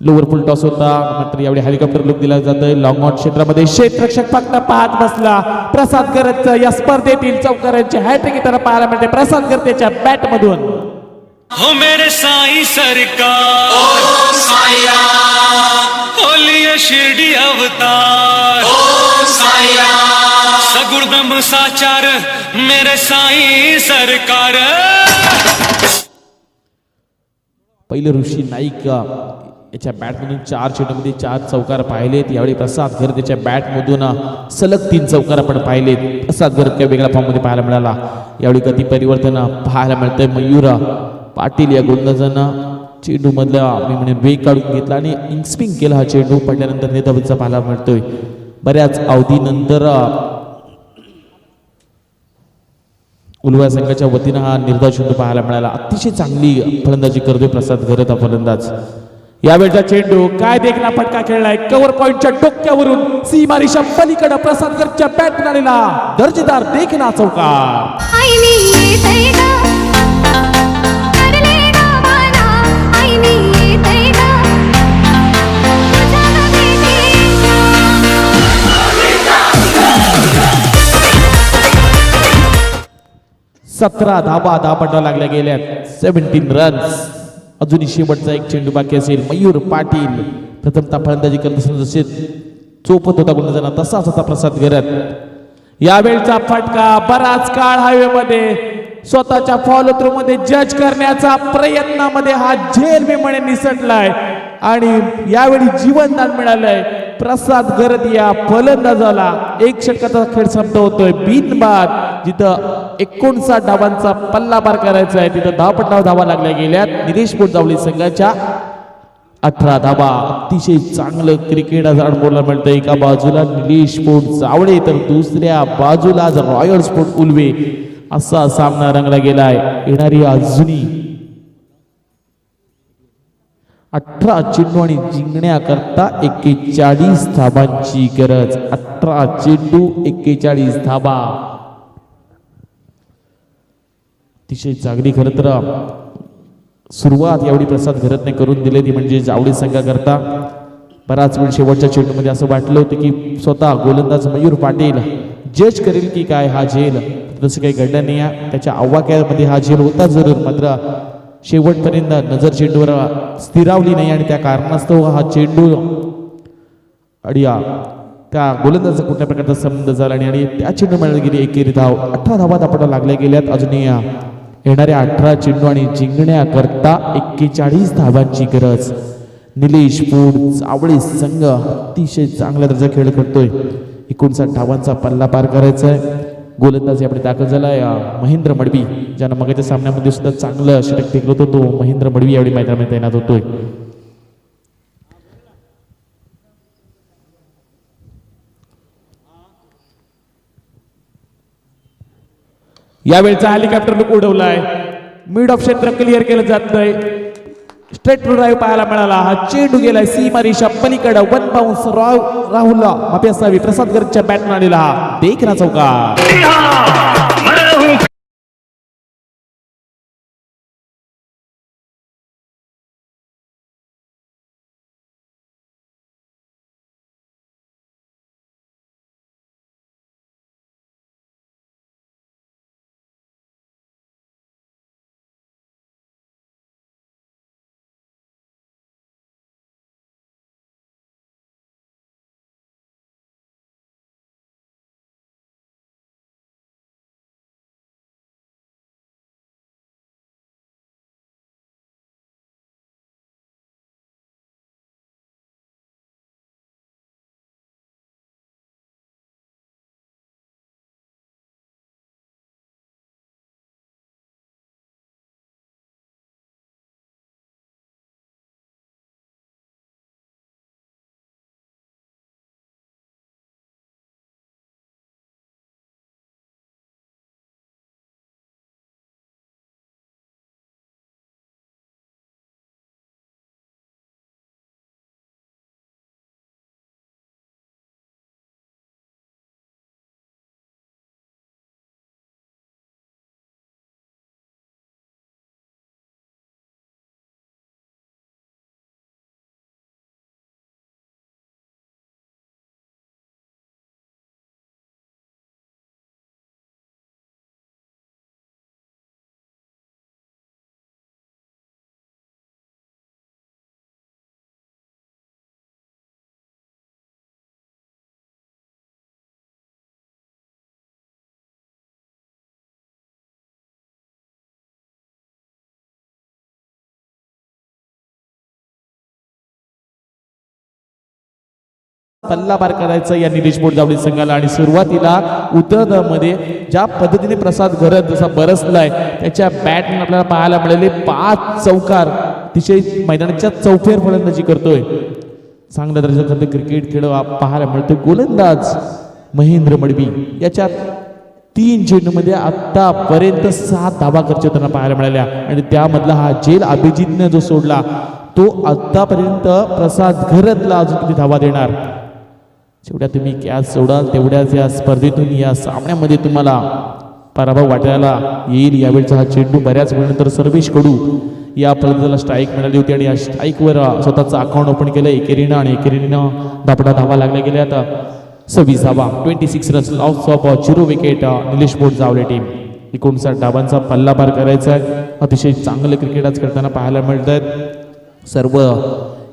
लोअर फुल टॉस होता, मात्र यावेळी हेलिकॉप्टर लुक दिला जातोय। लॉंग ऑन क्षेत्रामध्ये क्षेत्ररक्षक फक्त पाहत बसला। प्रसाद गरतचं या स्पर्धेतील चौकारांची हॅट्रिक इतर पाहायला मिळते प्रसाद गरतेच्या बॅटमधून। हो मेरे साईं सरकार, ओ साईया, होलिए शिरडी अवतार, ओ साईया, सगुण साचार मेरे साईं सरकार। पहिले ऋषी नाईक याच्या बॅटमधून 4 चेंडूमध्ये 4 चौकार पाहिलेत। यावेळी प्रसाद गरद त्याच्या बॅटमधून सलग 3 चौकार आपण पाहिलेत। प्रसाद गरद काही वेगळ्या फॉर्ममध्ये पाहायला मिळाला। यावेळी गती परिवर्तन पाहायला मिळतंय। मयूर पाटील या गोलंदाजांना चेंडू मधला मी म्हणेन वेग काढून घेतला आणि इन्स्पिंग केला। हा चेंडू पडल्यानंतर नेताबीचा पाहायला मिळतोय। बऱ्याच अवधीनंतर उलवा संघाच्या वतीनं हा निर्धाव चेंडू पाहायला मिळाला। अतिशय चांगली फलंदाजी करतोय प्रसाद गरद हा फलंदाज। यावेळचा चेंडू काय देखना फटका खेळलाय कव्हर पॉइंटच्या डोक्यावरून सीमारेषा पलीकडे प्रसाद गरदच्या बॅट आलेला दर्जेदार देखना चौकार। आई मी येतय ग करले गावाला, आई मी येतय ग तुझ्या नव्हेने। 17 धावा धापटा लागल्या गेल्यात। 17 रन्स। अजूनही शेवटचा एक चेंडू बाकी असेल। मयूर पाटील प्रथमतः फलंदाजी करत असताना जसे चोपत होता गोलंदाजांना तसाच होता प्रसाद गरद। यावेळचा फटका बराच काळ हायवेमध्ये स्वतःच्या फॉलो थ्रू मध्ये जज करण्याचा प्रयत्नामध्ये हा झेल विमाने निसटलाय आणि यावेळी जीवनदान मिळालंय प्रसाद गरद या फलंदाजाला। 1 षटकाचा खेळ संपवतोय बिनबाद। जिथं 59 धावांचा पल्ला पार करायचा आहे तिथं 10 धावा लागल्या गेल्यात। निलेश पोटजावळे संघाच्या 18 धावा। अतिशय चांगलं क्रिकेट आज बोलायला मिळतं। एका बाजूला निलेश पोटजावळे तर दुसऱ्या बाजूला रॉयल स्पोर्ट उलवे असा सामना रंगला गेलाय। येणारी अजूनही 18 चेंडू आणि जिंकण्याकरता 41 धावांची गरज। 18 चेंडू 41 धावा। अतिशय चांगली खरं तर सुरुवात यावेळी प्रसाद गरदने करून दिली ती म्हणजे जावळी संघाकरता। बराच वेळ शेवटच्या चेंडूमध्ये असं वाटलं होतं की स्वतः गोलंदाज मयूर पाटील जज करेल की काय हा झेल, तसं काही घडलं नाही आहे। त्याच्या आवाक्यामध्ये हा झेल होता जरूर, मात्र शेवटपर्यंत नजर चेंडूवर स्थिरावली नाही आणि त्या कारणास्तव हा चेंडू अडिया त्या गोलंदाजाचा कुठल्या प्रकारचा संबंध झाला आणि त्या चेंडू मिळाली गेली एकेरी धाव। 18 धावा दापटा लागल्या गेल्यात। अजूनही येणाऱ्या 18 चेंडू आणि जिंकण्याकरता 41 धावांची गरज। निलेश पोटजावळे संघ अतिशय चांगल्या दर्जाचा खेळ करतोय। 59 धावांचा पल्ला पार करायचा आहे। गोलंदाज यापुढे दाखल झालाय महेंद्र मडवी, ज्यानं मगाच्या सामन्यामध्ये सुद्धा चांगलं षटक फेकलं होतं। तो महेंद्र मडवी यावेळी मैदानामध्ये तैनात होतोय। यावेळचा हेलिकॉप्टर लुक उडवलाय। मिड ऑफ क्षेत्र क्लिअर केलं जात नाही। स्ट्रेट ड्राईव्ह पाहायला मिळाला. हा चेंडू गेलाय सीमारेषा पलीकडे. वन बाउन्स राहुल माफी असावी प्रसाद गरजच्या बॅटन आलेला हा देखना चौकार. पल्ला पार करायचा या निलेश बोडजावळे संघाला. आणि सुरुवातीला उतरमध्ये ज्या पद्धतीने प्रसाद घरत जसा बरसलाय त्याच्या बॅटने आपल्याला पाहायला मिळाले 5 चौकार. अतिशय मैदानाच्या चौफेर फलंदाजी करतोय. चांगल्या दर्जाचं क्रिकेट खेळ पाहायला मिळतोय. गोलंदाज महेंद्र मडवी याच्या 3 चेंडूमध्ये आतापर्यंत 7 धावा खर्च होताना पाहायला मिळाल्या. आणि त्यामधला हा जेल अभिजितने जो सोडला तो आतापर्यंत प्रसाद घरतला अजून किती धावा देणार. जेवढ्या तुम्ही कॅच सोडाल तेवढ्याच या स्पर्धेतून या सामन्यामध्ये तुम्हाला पराभव वाटायला येईल. यावेळचा हा चेंडू बऱ्याच वेळानंतर सर्वेश कडू या फलंदाजाला स्ट्राईक मिळाली होती आणि या स्ट्राईकवर स्वतःचं अकाउंट ओपन केलं एकेरीनं. आणि एकेरीनं दापटा धावा लागल्या गेल्या. आता 26 धावा 26 runs loss of 0 wicket Nilesh Bodjawale team. 59 धावांचा पल्ला पार करायचा आहे. अतिशय चांगलं क्रिकेट आज खेळताना पाहायला मिळत आहेत. सर्व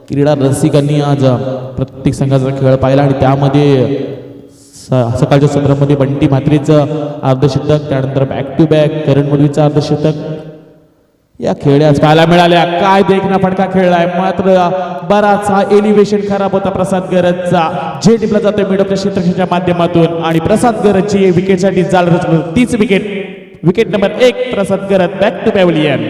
क्रीडा रसिकांनी आज प्रत्येक संघाचा खेळ पाहिला आणि त्यामध्ये सकाळच्या सत्रामध्ये बंटी म्हात्रेचं अर्धशतक, त्यानंतर बॅक टू बॅक करण मुलवीचं अर्धशतक या खेळ आज पाहायला मिळाल्या. काय देखना फटका खेळलाय. मात्र बराचसा एलिव्हेशन खराब होता प्रसाद गरजचा. जे टिपला जातोय मिड ऑफ द क्षेत्रक्षेत्राच्या माध्यमातून आणि प्रसाद गरजची विकेटसाठी जाळ रचलं. तीच विकेट नंबर 1 प्रसाद गरज बॅक टू पॅव्हलियन.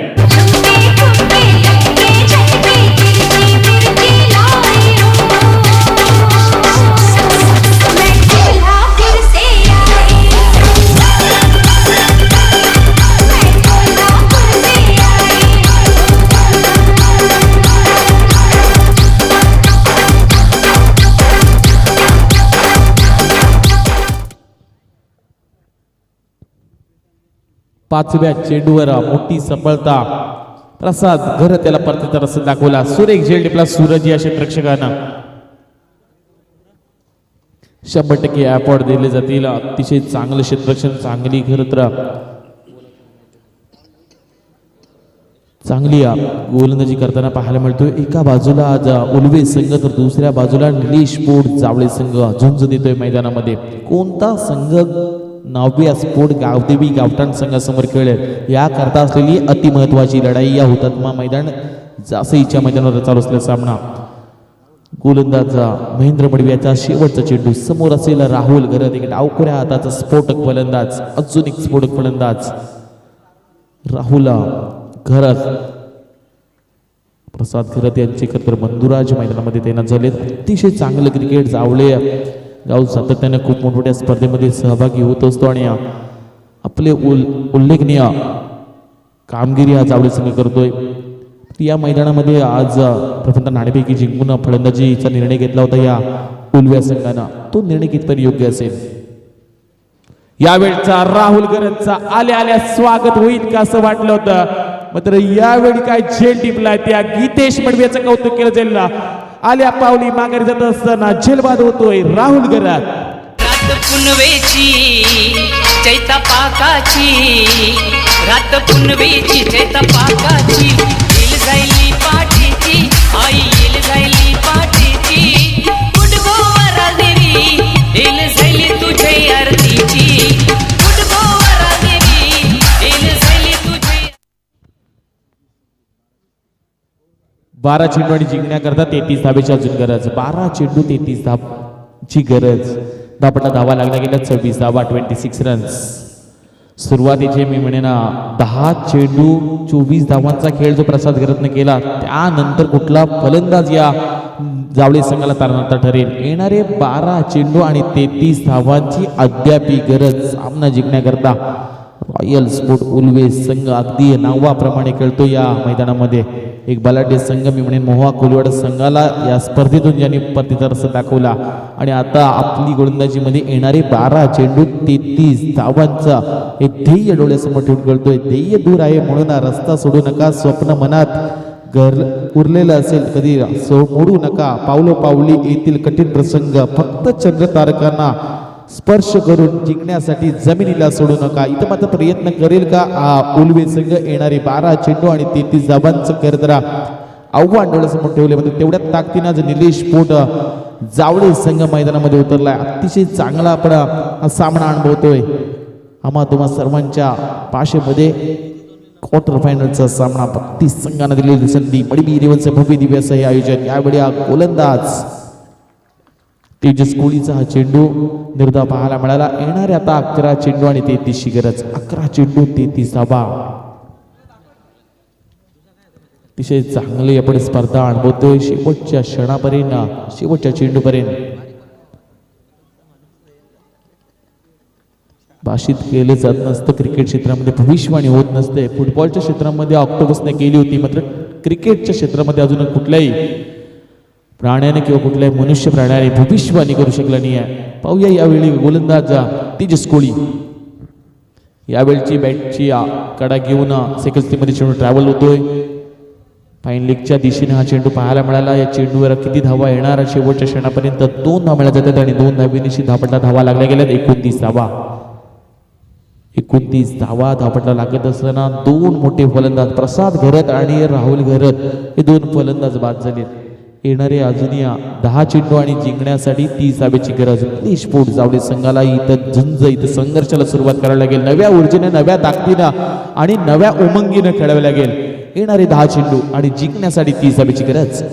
पाचव्या चेंडूवर मोठी सफलता प्रसाद घर त्याला परतीचा रस्ता दाखवला. सुरेख झेल टिपला सूरज या क्षेत्ररक्षकांना. 100% अवॉर्ड दिले जातील. अतिशय चांगलं क्षेत्ररक्षण, चांगली खरं चांगली गोलंदाजी करताना पाहायला मिळतोय. एका बाजूला आज उल्वे संघ तर दुसऱ्या बाजूला निलेश बोडजावळे संघ झुंज देतोय मैदानामध्ये. कोणता संघ नवव्या स्पोर्ट गावदेवी गावठाण संघासमोर खेळेल याकरता असलेली अतिमहत्वाची लढाई या हुतात्मा मैदान जासईच्या मैदानावर चालू असलेला सामना. गोलंदाज महेंद्र मडवियाचा शेवटचा चेंडू समोर असेल राहुल घरत. एक डावखुऱ्या हाताचा स्फोटक फलंदाज, अजून एक स्फोटक फलंदाज राहुल घरत. प्रसाद घरत यांचे खरं मंदुराज मैदानामध्ये तैनात झालेत. अतिशय चांगलं क्रिकेट जावळे गाव सातत्याने खूप मोठमोठ्या स्पर्धेमध्ये सहभागी होत असतो आणि आपले उल्लेखनीय कामगिरी हा जावळे संघ करतोय. या मैदानामध्ये आज प्रथमतः नाणेफेकी जिंकून फलंदाजीचा निर्णय घेतला होता या उलव्या संघानं. तो निर्णय कितपत योग्य असेल? यावेळचा राहुल गरजचा आल्या आल्या स्वागत होईल का असं वाटलं होतं, मात्र यावेळी काय झेल टिपलाय त्या गीतेश मडव्याचं कौतुक केलं जाईल. आल्या पावली माघारी जात असताना झेलबाद होतोय राहुल गरज. रात पुनवेची चैता पाकाची, रात पुनवेची चैता पाकाची, येल जायली पाठीची आई, येल जायली पाठीची, गुडगोवारा देवी येल जायली तुझे आरतीची, गुडगोवारा देवी येल जायली तुझे. 12 चेंडू आणि जिंकण्याकरता 33 धावेची अजून गरज. 12 चेंडू 33 धावची गरज. धापटला धावा लागल्या गेल्या 26 धावा, 26 रन्स. सुरुवातीचे मी म्हणेन 10 चेंडू 24 धावांचा खेळ जो प्रसाद गरजने केला, त्यानंतर कुठला फलंदाज या जावळे संघाला तारणार्थ ठरेल. येणारे 12 चेंडू आणि 33 धावांची अद्यापी गरज. सामना जिंकण्याकरता रॉयल स्पोर्ट उल्वे संघ अगदी नावाप्रमाणे खेळतो या मैदानामध्ये. एक बलाढ्य संघ मी म्हणेन मोहा कोलवाड संघाला या स्पर्धेतून ज्यांनी प्रतिदर्श दाखवला, आणि आता आपली गोलंदाजीमध्ये येणारे 12 चेंडू 33 धावांचा एक ध्येय डोळ्यासमोर ठेवून खेळतोय. ध्येय दूर आहे म्हणून रस्ता सोडू नका, स्वप्न मनात घर उरलेलं असेल कधी मोडू नका, पावलो पावली येतील कठीण प्रसंग, फक्त चंद्र तारकांना स्पर्श करून जिंकण्यासाठी जमिनीला सोडू नका. इथं मात्र प्रयत्न करेल का उल्वे संघ? येणारे 12 चेंडू आणि 33 धावांचं करतरा आव्हान डोळ्यासमोर ठेवले. म्हणजे तेवढ्या ताकदीनं जर पोट जावळे संघ मैदानामध्ये उतरलाय. अतिशय चांगला आपण हा सामना अनुभवतोय. आम्हा तुम्हा सर्वांच्या पाशेमध्ये क्वार्टर फायनलचा सामना 32 संघांना दिलेली संधी. मडबी इलेव्हनचे भव्य दिव्य असं हे आयोजन. यावेळी हा गोलंदाज तेजस कोळीचा हा चेंडू निर्धाव पाहायला मिळाला. येणारे आता 11 चेंडू आणि 33ची गरज. 11 चेंडू 33 धावा. अतिशय चांगली आपण स्पर्धा अनुभवतोय शेवटच्या क्षणापर्यंत, शेवटच्या चेंडूपर्यंत. भाषित केलं जात नसतं क्रिकेट क्षेत्रामध्ये, भविष्यवाणी होत नसते. फुटबॉलच्या क्षेत्रामध्ये ऑक्टोबसने केली होती, मात्र क्रिकेटच्या क्षेत्रामध्ये अजून कुठल्याही प्राण्याने किंवा कुठल्याही मनुष्य प्राण्याने भविष्यवाणी करू शकला नाही आहे. पाहूया यावेळी गोलंदाज तेजस कोळी. यावेळची बॅटची कडा घेऊन सेकंड मध्ये चेंडू ट्रॅव्हल होतोय. फाईन लीगच्या दिशेने हा चेंडू पाहायला मिळाला. या चेंडूवर किती धावा येणार? शेवटच्या क्षणापर्यंत 2 धावा मिळाल्या जातात आणि 2 धावेनिशी धापटला धावा लागल्या गेल्यात. 29 धावा. 29 धावा धापटला लागत असताना 2 मोठे फलंदाज प्रसाद घरत आणि राहुल घरत हे 2 फलंदाज बाद झाले. येणारे अजूनही 10 चेंडू आणि जिंकण्यासाठी 30 धावेची गरज. निलेश पोट जावले संघाला इथं झुंज, इथं संघर्षाला सुरुवात करावी लागेल. नव्या ऊर्जेने, नव्या ताकदीनं आणि नव्या उमंगीनं खेळावे लागेल. येणारे 10 चेंडू आणि जिंकण्यासाठी 30 धावेची गरज.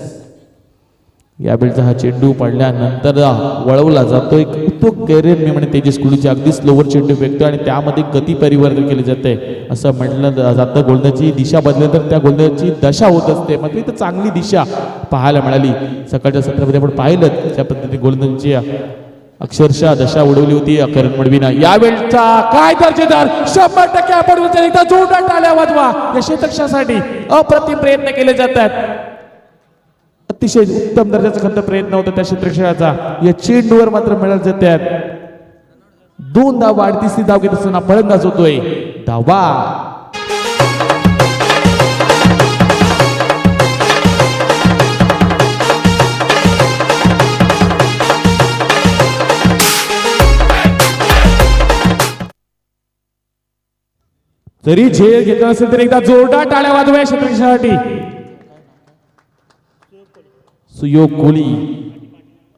यावेळचा हा चेंडू पडल्यानंतर वळवला जातोय. तो कॅरियर मी म्हणे तेजस कुळीचे अगदी स्लोवर चेंडू फेकतो आणि त्यामध्ये गती परिवर्तन केले जाते असं म्हटलं जातं. गोलंदाजी दिशा बदलली तर त्या गोलंदाजी दशा होत असते. मात्र इथं चांगली दिशा पाहायला मिळाली. सकाळच्या सत्रामध्ये आपण पाहिलं त्या पद्धतीने गोलंदाजीची अक्षरशः दशा उडवली होती करण मडवीनं. यावेळचा काय दर्जेदार 100% आपण एकदा जोरदार टाळ्या वाजवा. या क्षेत्रक्षासाठी अप्रतिम प्रयत्न केले जातात. अतिशय उत्तम दर्जाचा खंत प्रयत्न होता त्या क्षेत्रक्षणाचा. या चेंडूवर मात्र मिळत जातात 2 धावा. 38 धाव घेत असताना फलंदाज होतोय धावा. जरी झेल घेतला असेल तर एकदा जोरदार टाळ्या वाजवा या क्षेत्रक्षणासाठी. सुयोग कोहली,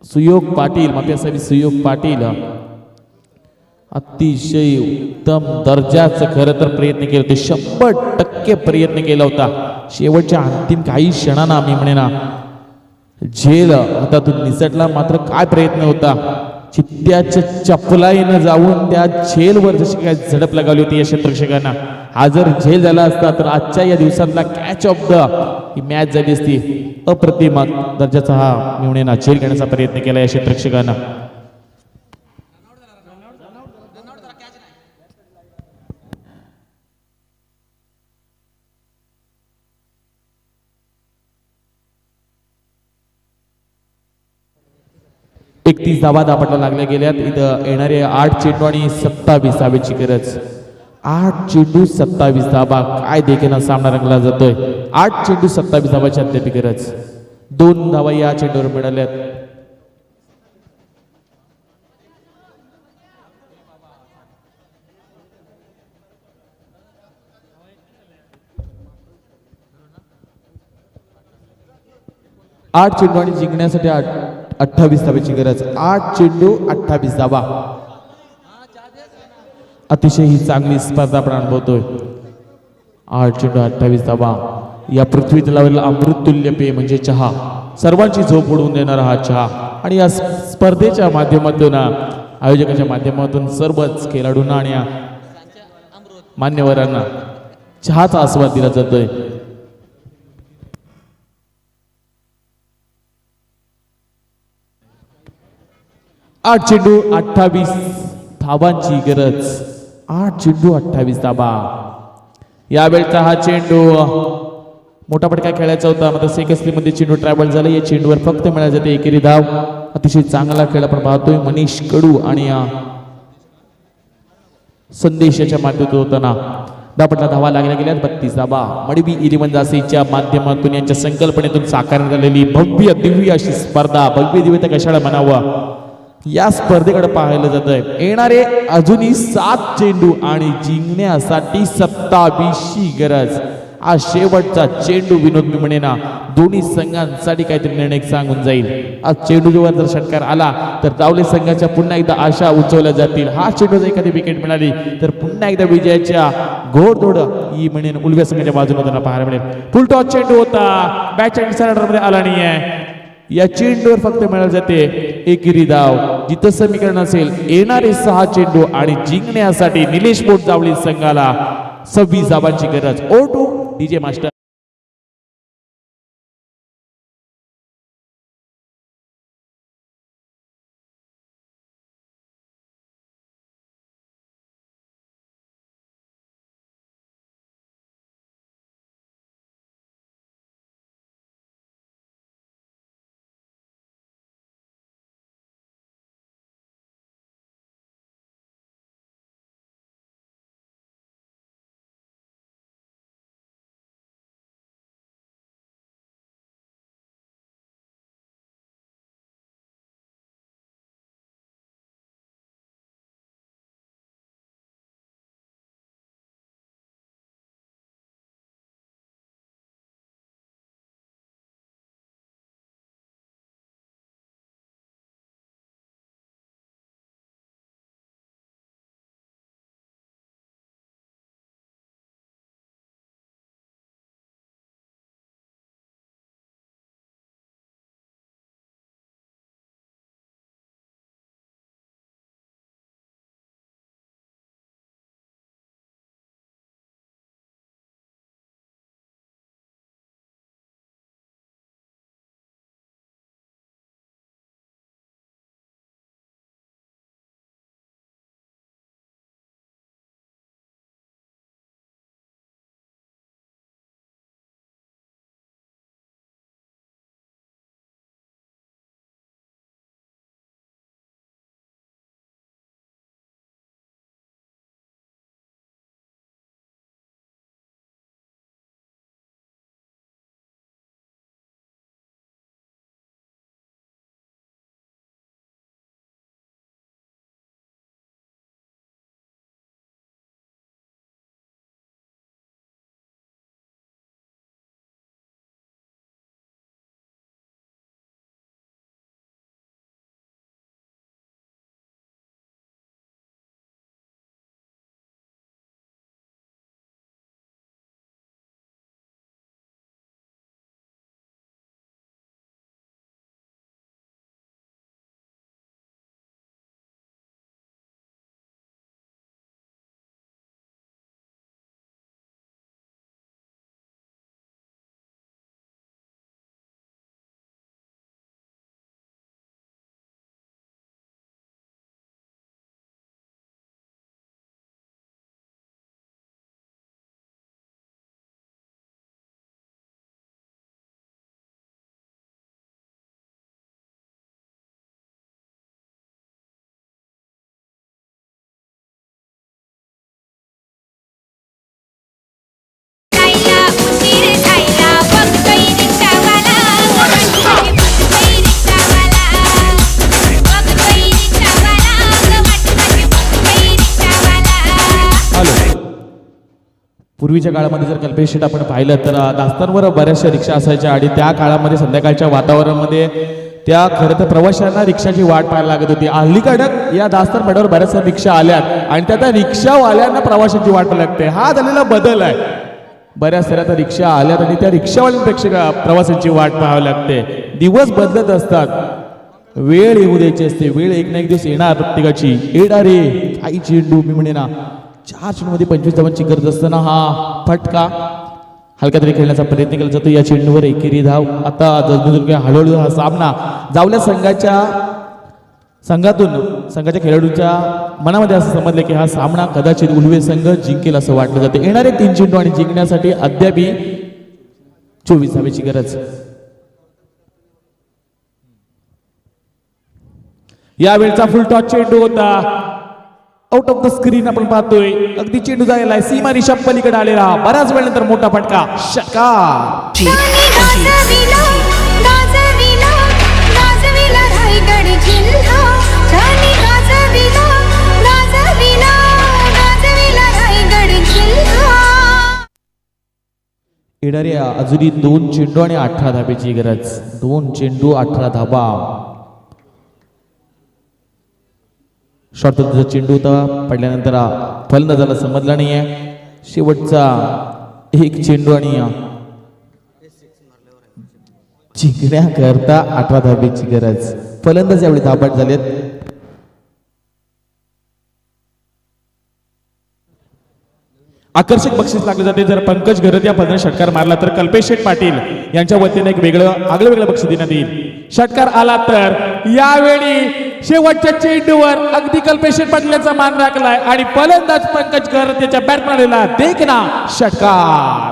सुयोग पाटील, माफी सुयोग पाटील अतिशय उत्तम दर्जाचं खरं तर प्रयत्न केले होते. 100% प्रयत्न केला होता. शेवटच्या अंतिम काही क्षणांना मी म्हणे ना झेल हातातून निसटला. मात्र काय प्रयत्न होता. चित्त्याच्या चपलाईनं जाऊन त्या झेलवर जशी काय झडप लगावली होती या क्षेत्ररक्षकांना. हा जर झेल झाला असता तर आजच्या या दिवसातला कॅच ऑफ द ही मॅच झाली असती. अप्रतिम दर्जाचा हा मी म्हणे ना झेल घेण्याचा प्रयत्न केला या क्षेत्ररक्षकांना. 31 धावा धापटला लागल्या गेल्यात. इथं येणारे 8 चेंडू आणि 27 धावेची गरज. 8 चेंडू 27 धावा. काय देखील सामना रंगला जातोय. 8 चेंडू 27 धावाची अद्याप गरज. 2 धावा या चेंडूवर मिळाल्यात. आठ चेंडू आणि जिंकण्यासाठी 28 धावेची गरज. 8 चेंडू 28 धावा. अतिशय ही चांगली स्पर्धा आपण अनुभवतोय. 8 चेंडू 28 धावा. या पृथ्वी तलावरील अमृततुल्य पेय म्हणजे चहा. सर्वांची झोप उडवून देणारा हा चहा. आणि या स्पर्धेच्या माध्यमातून आयोजकाच्या माध्यमातून सर्वच खेळाडूंना आणि मान्यवरांना चहाचा आस्वाद दिला जातोय. 8 चेंडू 28 धावांची गरज. 8 चेंडू 28 धावा. यावेळचा हा चेंडू मोठा फटका खेळायचा होता, मात्र सेकस्लीमध्ये चेंडू ट्रॅव्हल झाला. या चेंडूवर फक्त मिळाले जाते एकेरी धाव. अतिशय चांगला खेळ आपण पाहतोय. मनीष कडू आणि संदेशाच्या माध्यमातून होताना धापटला धावा लागल्या गेल्यात. 32 धावा. मडवी इलेव्हन माध्यमातून यांच्या संकल्पनेतून साकारण्यात आलेली भव्य दिव्य अशी स्पर्धा. भव्य दिव्य तर कशाला म्हणावं, या स्पर्धेकडे पाहायला जात आहे. येणारे अजूनही 7 चेंडू आणि जिंकण्यासाठी 27ची गरज. आज शेवटचा चेंडू विनोद मी म्हणेना दोन्ही संघांसाठी काहीतरी निर्णय सांगून जाईल. आज चेंडूवर जर षटकार आला तर जावले संघाच्या पुन्हा एकदा आशा उंचवल्या जातील. हा चेंडू जर एखादी विकेट मिळाली तर पुन्हा एकदा विजयाच्या घोडदौड ही म्हणेन उलव्या संघाच्या बाजूने होताना पाहायला मिळेल. फुलटॉस चेंडू होता. बॅच अँड सरेंडरमध्ये आला नाही आहे. या चेंडूवर फक्त मिळाली जाते एकेरी धाव. जिथं समीकरण असेल येणारे 6 चेंडू आणि जिंकण्यासाठी निलेश पोट जावळी संघाला 26 धावांची गरज. O2 DJ master. पूर्वीच्या काळामध्ये जर कल्पेश शेठ आपण पाहिलं तर दास्तांवर बऱ्याचशा रिक्षा असायच्या आणि त्या काळामध्ये संध्याकाळच्या वातावरणामध्ये त्या खरं तर प्रवाशांना रिक्षाची वाट पाहायला लागत होती. अलीकडं या दास्तान मेढ्यावर बऱ्याचशा रिक्षा आल्यात आणि त्या रिक्षावाल्यांना प्रवाशांची वाट पाहायला लागते. हा झालेला बदल आहे. बऱ्याच साऱ्या त्या रिक्षा आल्यात आणि त्या रिक्षावाल्यांपेक्षा प्रवाशांची वाट पाहावी लागते. दिवस बदलत असतात, वेळ येऊ द्यायची असते. वेळ एक ना एक दिवस येणार प्रत्येकाची. येणार रे काही चेंडू मी म्हणे ना 4 चेंडूमध्ये 25 धावांची गरज असताना हा फटका हलक्या तरी खेळण्याचा प्रयत्न केला जातो. या चेंडूवर एकेरी धाव. आता जसजसे हळूहळू हा सामना जावल्या संघाच्या खेळाडूंच्या मनामध्ये असं समजलं की हा सामना कदाचित उलवे संघ जिंकेल असं वाटलं जाते. येणारे 3 चेंडू आणि जिंकण्यासाठी अद्यापही 24 धावेची गरज. यावेळचा फुल टॉस चेंडू होता. आउट ऑफ द स्क्रीन आपण पाहतोय. अगदी चेंडू जायला सीमा रिषा पलीकडे आलेला. बऱ्याच वेळानंतर मोठा फटका. षटकार. गाजविला गाजविला गाजविला रायगड जिल्हा. छानी गाजविला गाजविला गाजविला रायगड जिल्हा. येणाऱ्या अजूनही 2 चेंडू आणि 18 धावेची गरज. 2 चेंडू 18 धावा. शॉर्ट पद्धतीचा चेंडू होता. पडल्यानंतर फलंदाजाला समजला नाहीये. शेवटचा 1 चेंडू आणि जिंकण्याकरता 18 धावेची गरज. फलंदाज यावेळी धावपट झालेत. आकर्षक बक्षीस लागले जाते जर पंकज घरत या पदाने षटकार मारला तर कल्पेश शेठ पाटील यांच्या वतीने एक आगळं बक्षीस देण्यात येईल. षटकार आला तर यावेळी शेवटच्या चेंडूवर अगदी कल्पेश शेठ पाटील यांचा मान राखलाय आणि फलंदाज पंकज घरत याच्या बॅटमॅनला देखना षटकार.